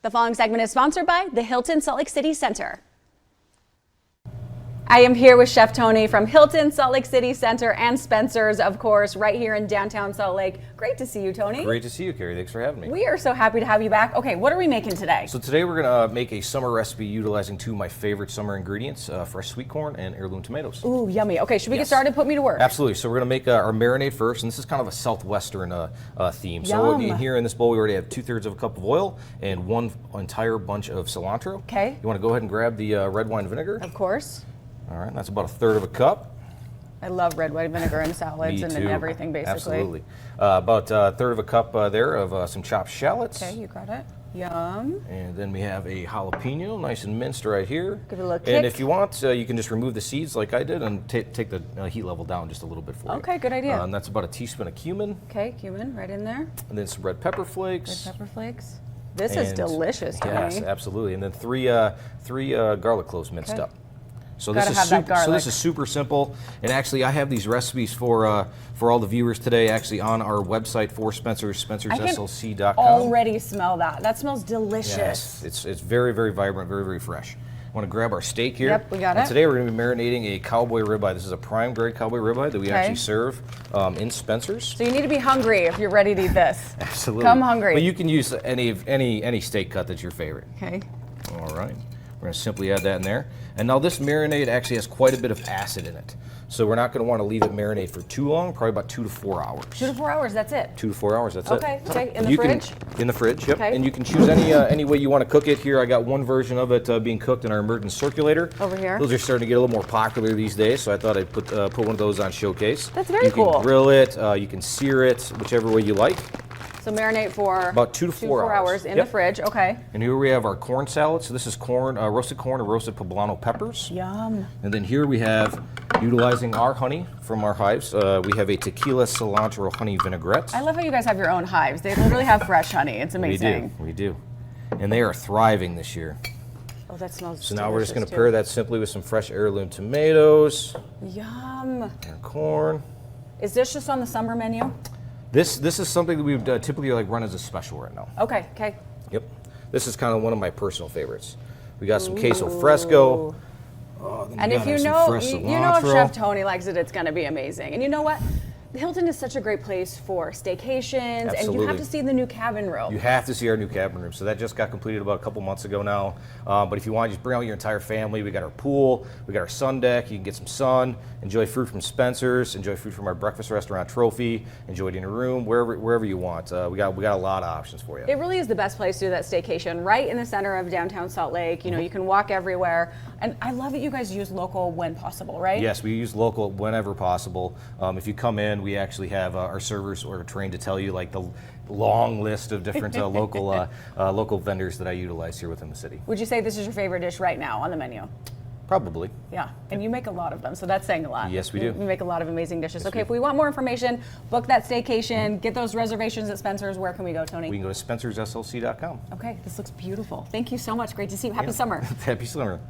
The following segment is sponsored by the Hilton Salt Lake City Center. I am here with Chef Tony from Hilton Salt Lake City Center and Spencer's, of course, right here in downtown Salt Lake. Great to see you, Tony. Great to see you, Carrie. Thanks for having me. We are so happy to have you back. Okay, what are we making today? So today we're going to make a summer recipe utilizing two of my favorite summer ingredients, fresh sweet corn and heirloom tomatoes. Ooh, yummy. Okay, should we get started? Put me to work. Absolutely. So we're going to make our marinade first, and this is kind of a southwestern theme. So here in this bowl, we already have 2/3 of a cup of oil and one entire bunch of cilantro. Okay. You want to go ahead and grab the red wine vinegar? Of course. All right, that's about 1/3 of a cup. I love red wine vinegar in salads and in everything, basically. Absolutely. About 1/3 of a cup there of some chopped shallots. Okay, you got it. Yum. And then we have a jalapeno, nice and minced right here. Give it a little kick. And if you want, you can just remove the seeds like I did and take the heat level down just a little bit for you. Okay, good idea. And that's about a teaspoon of cumin. Okay, cumin right in there. And then some red pepper flakes. Red pepper flakes. This is delicious, Tony. Yes, absolutely. And then three garlic cloves minced up. So this is super simple, and actually I have these recipes for all the viewers today actually on our website for Spencer's, spencerslc.com. I can already smell that. That smells delicious. Yes, it's very, very vibrant, very, very fresh. I want to grab our steak here. Yep, we got it. Today we're going to be marinating a cowboy ribeye. This is a prime grade cowboy ribeye that we actually serve in Spencer's. So you need to be hungry if you're ready to eat this. Absolutely. Come hungry. But you can use any steak cut that's your favorite. Okay. All right. We're going to simply add that in there. And now this marinade actually has quite a bit of acid in it. So we're not going to want to leave it marinate for too long, probably about 2 to 4 hours. 2 to 4 hours, that's it? 2 to 4 hours, that's it. Okay, in the fridge? In the fridge, yep. Okay. And you can choose any way you want to cook it. Here I got one version of it being cooked in our immersion circulator. Over here. Those are starting to get a little more popular these days, so I thought I'd put one of those on showcase. That's very cool. You can grill it, you can sear it, whichever way you like. So marinate for about 2 to 4 hours in the fridge. Okay. And here we have our corn salad. So this is roasted corn and roasted poblano peppers. Yum. And then here we have, utilizing our honey from our hives, we have a tequila cilantro honey vinaigrette. I love how you guys have your own hives. They literally have fresh honey. It's amazing. We do. And they are thriving this year. Oh, that smells So now we're just going to pair that simply with some fresh heirloom tomatoes. Yum. And corn. Is this just on the summer menu? This is something that we would typically run as a special right now. Okay. Yep. This is kind of one of my personal favorites. We got some queso fresco. And if you know if Chef Tony likes it, it's going to be amazing. And you know what? Hilton is such a great place for staycations, and you have to see the new cabin room. You have to see our new cabin room. So that just got completed about a couple months ago now. But if you want, just bring out your entire family. We got our pool, we got our sun deck. You can get some sun, enjoy food from Spencer's, enjoy food from our breakfast restaurant Trophy, enjoy it in your room, wherever you want. We got a lot of options for you. It really is the best place to do that staycation, right in the center of downtown Salt Lake. You know, you can walk everywhere. And I love that you guys use local when possible, right? Yes, we use local whenever possible. If you come in, we actually have our servers are trained to tell you like the long list of different local vendors that I utilize here within the city. Would you say this is your favorite dish right now on the menu? Probably. Yeah, and you make a lot of them, so that's saying a lot. Yes, we do. We make a lot of amazing dishes. Yes, okay, if we want more information, book that staycation, get those reservations at Spencer's. Where can we go, Tony? We can go to spencerslc.com. Okay, this looks beautiful. Thank you so much. Great to see you. Happy summer. Happy summer.